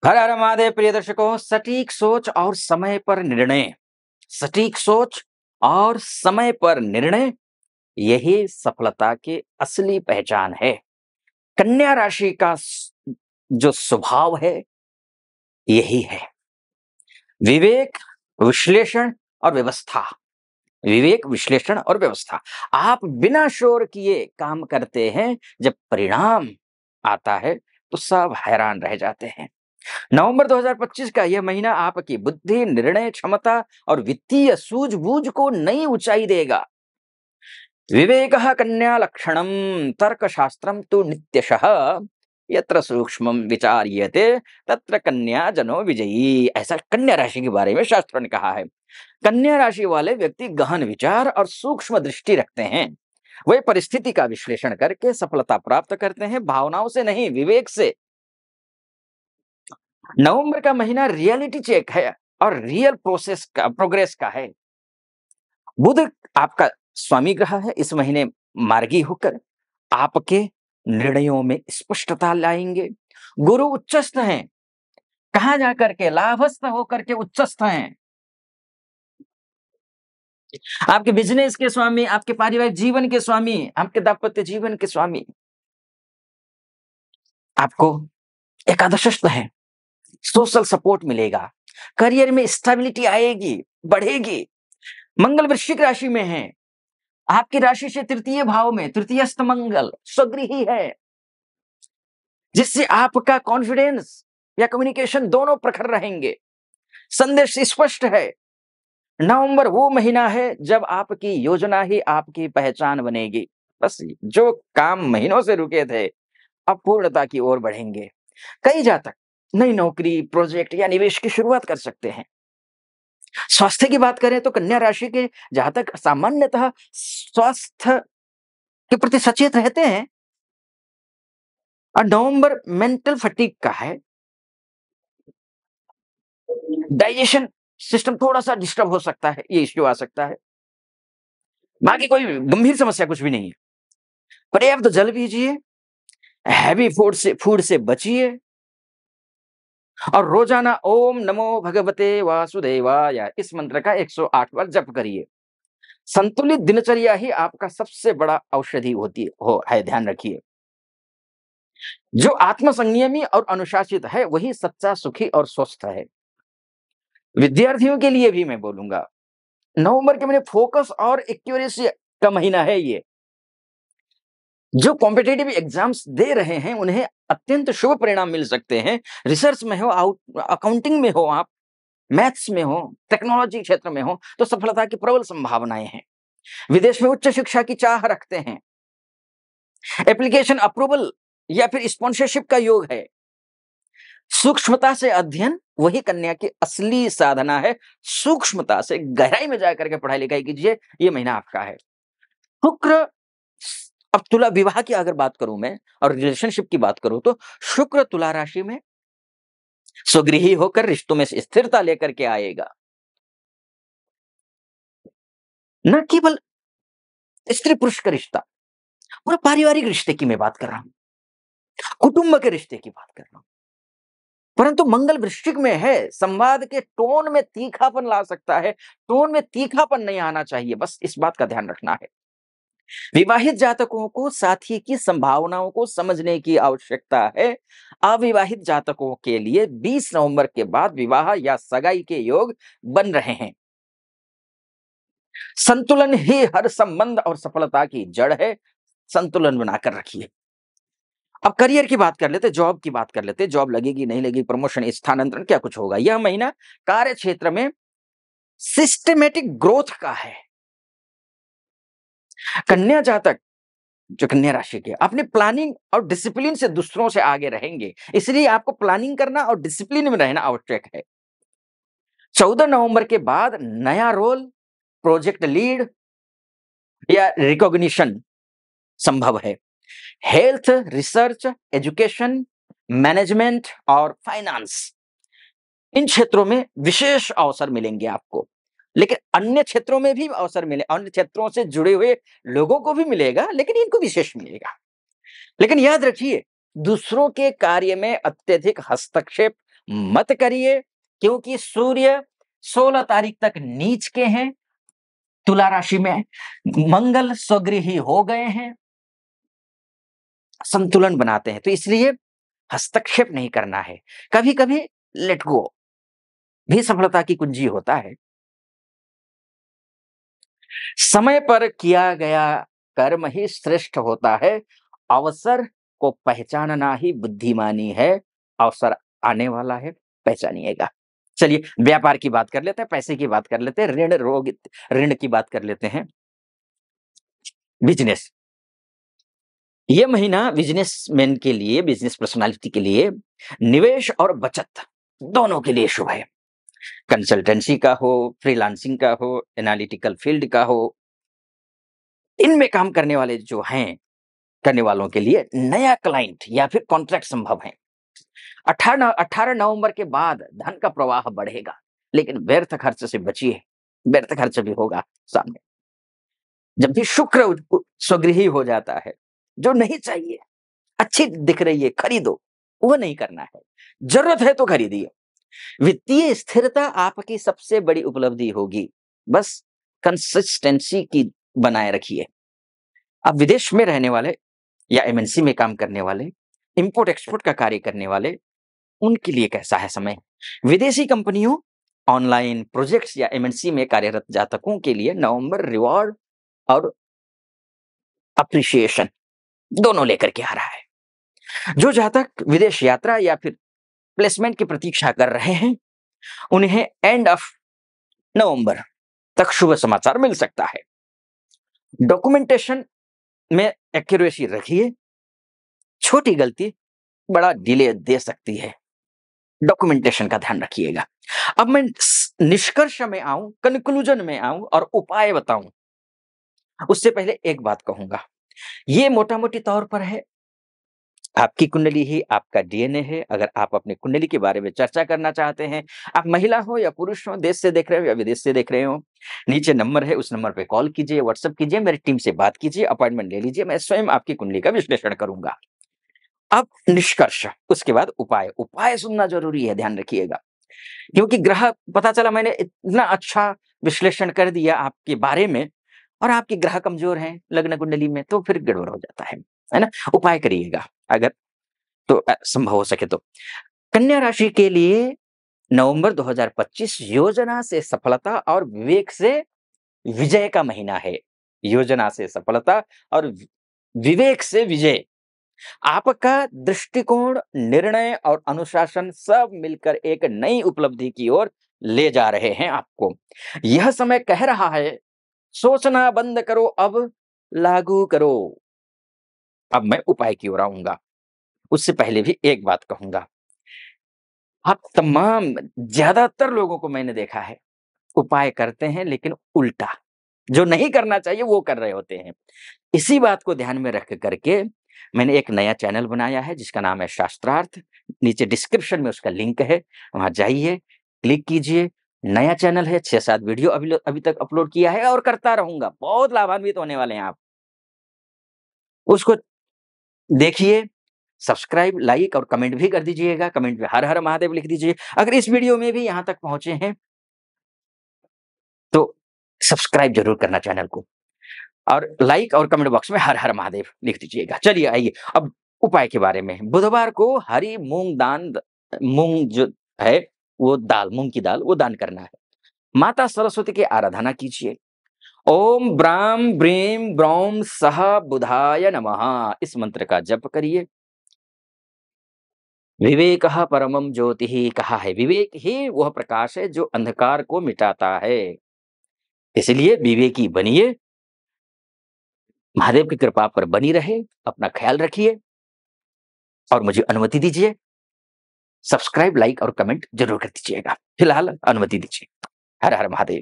हर हर महादेव प्रिय दर्शकों, सटीक सोच और समय पर निर्णय, सटीक सोच और समय पर निर्णय, यही सफलता की असली पहचान है। कन्या राशि का जो स्वभाव है, यही है। विवेक, विश्लेषण और व्यवस्था। विवेक, विश्लेषण और व्यवस्था। आप बिना शोर किए काम करते हैं, जब परिणाम आता है तो सब हैरान रह जाते हैं। नवंबर 2025 का यह महीना आपकी बुद्धि, निर्णय क्षमता और वित्तीय सूझबूझ को नई ऊंचाई देगा। विवेकः कन्या लक्षणम, तर्कशास्त्रम तु नित्यशः, यत्र सूक्ष्मम विचार्यते तत्र कन्या जनो विजयी। ऐसा कन्या राशि के बारे में शास्त्रों ने कहा है। कन्या राशि वाले व्यक्ति गहन विचार और सूक्ष्म दृष्टि रखते हैं। वे परिस्थिति का विश्लेषण करके सफलता प्राप्त करते हैं, भावनाओं से नहीं, विवेक से। नवंबर का महीना रियलिटी चेक है और रियल प्रोग्रेस का है। बुध आपका स्वामी ग्रह है। इस महीने मार्गी होकर आपके निर्णयों में स्पष्टता लाएंगे। गुरु उच्चस्थ हैं, कहां जाकर के लाभस्थ होकर के उच्चस्थ हैं। आपके बिजनेस के स्वामी, आपके पारिवारिक जीवन के स्वामी, आपके दाम्पत्य जीवन के स्वामी आपको एकादशस्थ है। सोशल सपोर्ट मिलेगा, करियर में स्टेबिलिटी आएगी, बढ़ेगी। मंगल वृश्चिक राशि में है, आपकी राशि से तृतीय भाव में, तृतीयस्थ मंगल स्वगृही है, जिससे आपका कॉन्फिडेंस या कम्युनिकेशन दोनों प्रखर रहेंगे। संदेश स्पष्ट है। नवंबर वो महीना है जब आपकी योजना ही आपकी पहचान बनेगी। बस जो काम महीनों से रुके थे, अब पूर्णता की ओर बढ़ेंगे। कई जातक नई नौकरी, प्रोजेक्ट या निवेश की शुरुआत कर सकते हैं। स्वास्थ्य की बात करें तो कन्या राशि के जातक सामान्यतः स्वास्थ्य के प्रति सचेत रहते हैं। और नवंबर मेंटल फटीग का है। डाइजेशन सिस्टम थोड़ा सा डिस्टर्ब हो सकता है, ये इश्यू आ सकता है। बाकी कोई गंभीर समस्या कुछ भी नहीं है। पर्याप्त जल पीजिए, हैवी फूड से बचिए और रोजाना ओम नमो भगवते वासुदेवाय इस मंत्र का 108 बार जप करिए। संतुलित दिनचर्या ही आपका सबसे बड़ा औषधि होती है, ध्यान रखिए। जो आत्म संयमी और अनुशासित है, वही सच्चा, सुखी और स्वस्थ है। विद्यार्थियों के लिए भी मैं बोलूंगा, नवंबर के महीने फोकस और एक्यूरेसी का महीना है ये। जो कॉम्पिटिटिव एग्जाम्स दे रहे हैं, उन्हें अत्यंत शुभ परिणाम मिल सकते हैं। रिसर्च में हो, अकाउंटिंग में हो, आप मैथ्स में हो, टेक्नोलॉजी क्षेत्र में हो, तो सफलता की प्रबल संभावनाएं हैं। विदेश में उच्च शिक्षा की चाह रखते हैं, एप्लीकेशन अप्रूवल या फिर स्पॉन्सरशिप का योग है। सूक्ष्मता से अध्ययन वही कन्या की असली साधना है। सूक्ष्मता से गहराई में जाकर के पढ़ाई लिखाई कीजिए, ये महीना आपका है। शुक्र, अब तुला विवाह की अगर बात करूं मैं और रिलेशनशिप की बात करूं, तो शुक्र तुला राशि में स्वगृही होकर रिश्तों में स्थिरता लेकर के आएगा। न केवल स्त्री पुरुष का रिश्ता, पूरा पारिवारिक रिश्ते की मैं बात कर रहा हूं, कुटुंब के रिश्ते की बात कर रहा हूं। परंतु मंगल वृश्चिक में है, संवाद के टोन में तीखापन ला सकता है। टोन में तीखापन नहीं आना चाहिए, बस इस बात का ध्यान रखना है। विवाहित जातकों को साथी की संभावनाओं को समझने की आवश्यकता है। अविवाहित जातकों के लिए 20 नवंबर के बाद विवाह या सगाई के योग बन रहे हैं। संतुलन ही हर संबंध और सफलता की जड़ है। संतुलन बनाकर रखिए। अब करियर की बात कर लेते, जॉब की बात कर लेते। जॉब लगेगी, नहीं लगेगी, प्रमोशन, स्थानांतरण, क्या कुछ होगा। यह महीना कार्य क्षेत्र में सिस्टमेटिक ग्रोथ का है। कन्या जातक, जो कन्या राशि के, अपनी प्लानिंग और डिसिप्लिन से दूसरों से आगे रहेंगे। इसलिए आपको प्लानिंग करना और डिसिप्लिन में रहना आवश्यक है। 14 नवंबर के बाद नया रोल, प्रोजेक्ट लीड या रिकॉग्निशन संभव है। हेल्थ, रिसर्च, एजुकेशन, मैनेजमेंट और फाइनेंस, इन क्षेत्रों में विशेष अवसर मिलेंगे आपको। लेकिन अन्य क्षेत्रों में भी अवसर मिले, अन्य क्षेत्रों से जुड़े हुए लोगों को भी मिलेगा, लेकिन इनको विशेष मिलेगा। लेकिन याद रखिए, दूसरों के कार्य में अत्यधिक हस्तक्षेप मत करिए, क्योंकि सूर्य 16 तारीख तक नीच के हैं तुला राशि में, मंगल स्वगृही हो गए हैं, संतुलन बनाते हैं, तो इसलिए हस्तक्षेप नहीं करना है। कभी कभी लेट गो भी सफलता की कुंजी होता है। समय पर किया गया कर्म ही श्रेष्ठ होता है, अवसर को पहचानना ही बुद्धिमानी है। अवसर आने वाला है, पहचानिएगा। चलिए व्यापार की बात कर लेते हैं, पैसे की बात कर लेते हैं, ऋण रोग ऋण की बात कर लेते हैं। बिजनेस, ये महीना बिजनेसमैन के लिए, बिजनेस पर्सनालिटी के लिए निवेश और बचत दोनों के लिए शुभ है। कंसल्टेंसी का हो, फ्रीलांसिंग का हो, एनालिटिकल फील्ड का हो, इनमें काम करने वाले जो हैं, करने वालों के लिए नया क्लाइंट या फिर कॉन्ट्रैक्ट संभव है। 18 नवंबर के बाद धन का प्रवाह बढ़ेगा, लेकिन व्यर्थ खर्च से बचिए, व्यर्थ खर्च भी होगा सामने। जब भी शुक्र स्वगृही हो जाता है, जो नहीं चाहिए, अच्छी दिख रही है, खरीदो, वो नहीं करना है। जरूरत है तो खरीदिए। वित्तीय स्थिरता आपकी सबसे बड़ी उपलब्धि होगी, बस कंसिस्टेंसी की बनाए रखिए। अब विदेश में रहने वाले या एमएनसी में काम करने वाले, इंपोर्ट एक्सपोर्ट का कार्य करने वाले, उनके लिए कैसा है समय? विदेशी कंपनियों, ऑनलाइन प्रोजेक्ट्स या एमएनसी में कार्यरत जातकों के लिए नवंबर रिवॉर्ड और अप्रिसिएशन दोनों लेकर के आ रहा है। जो जातक विदेश यात्रा या फिर प्लेसमेंट की प्रतीक्षा कर रहे हैं, उन्हें एंड ऑफ नवंबर तक शुभ समाचार मिल सकता है। डॉक्यूमेंटेशन में एक्यूरेसी रखिए, छोटी गलती बड़ा डिले दे सकती है, डॉक्यूमेंटेशन का ध्यान रखिएगा। अब मैं निष्कर्ष में आऊं, कंक्लूजन में आऊं और उपाय बताऊं, उससे पहले एक बात कहूंगा। ये मोटा मोटी तौर पर है, आपकी कुंडली ही आपका डीएनए है। अगर आप अपनी कुंडली के बारे में चर्चा करना चाहते हैं, आप महिला हो या पुरुष हो, देश से देख रहे हो या विदेश से देख रहे हो, नीचे नंबर है, उस नंबर पे कॉल कीजिए, व्हाट्सएप कीजिए, मेरी टीम से बात कीजिए, अपॉइंटमेंट ले लीजिए, मैं स्वयं आपकी कुंडली का विश्लेषण करूंगा। अब निष्कर्ष, उसके बाद उपाय। उपाय सुनना जरूरी है, ध्यान रखिएगा, क्योंकि ग्रह, पता चला मैंने इतना अच्छा विश्लेषण कर दिया आपके बारे में और आपके ग्रह कमजोर हैं लग्न कुंडली में, तो फिर गड़बड़ हो जाता है ना। उपाय करिएगा अगर तो संभव हो सके तो। कन्या राशि के लिए नवंबर 2025 योजना से सफलता और विवेक से विजय का महीना है। योजना से सफलता और विवेक से विजय, आपका दृष्टिकोण, निर्णय और अनुशासन सब मिलकर एक नई उपलब्धि की ओर ले जा रहे हैं आपको। यह समय कह रहा है, सोचना बंद करो, अब लागू करो। अब मैं उपाय की ओर आऊंगा, उससे पहले भी एक बात कहूंगा। आप तमाम, ज्यादातर लोगों को मैंने देखा है, उपाय करते हैं लेकिन उल्टा, जो नहीं करना चाहिए वो कर रहे होते हैं। इसी बात को ध्यान में रख करके मैंने एक नया चैनल बनाया है जिसका नाम है शास्त्रार्थ। नीचे डिस्क्रिप्शन में उसका लिंक है, वहां जाइए, क्लिक कीजिए। नया चैनल है, 6-7 वीडियो अभी तक अपलोड किया है और करता रहूंगा। बहुत लाभान्वित होने वाले हैं आप, उसको देखिए, सब्सक्राइब, लाइक और कमेंट भी कर दीजिएगा। कमेंट में हर हर महादेव लिख दीजिए। अगर इस वीडियो में भी यहां तक पहुंचे हैं तो सब्सक्राइब जरूर करना चैनल को, और लाइक और कमेंट बॉक्स में हर हर महादेव लिख दीजिएगा। चलिए आइए अब उपाय के बारे में। बुधवार को हरी मूंग जो है, वो दाल, मूंग की दाल, वो दान करना है। माता सरस्वती की आराधना कीजिए। ओम ब्राम ब्रीम ब्रौम सह बुधाय नमः, इस मंत्र का जप करिए। विवेक परमम ज्योति कहा है, विवेक ही वह प्रकाश है जो अंधकार को मिटाता है। इसलिए विवेकी बनिए, महादेव की कृपा पर बनी रहे। अपना ख्याल रखिए और मुझे अनुमति दीजिए। सब्सक्राइब, लाइक और कमेंट जरूर कर दीजिएगा। फिलहाल अनुमति दीजिए। हर हर महादेव।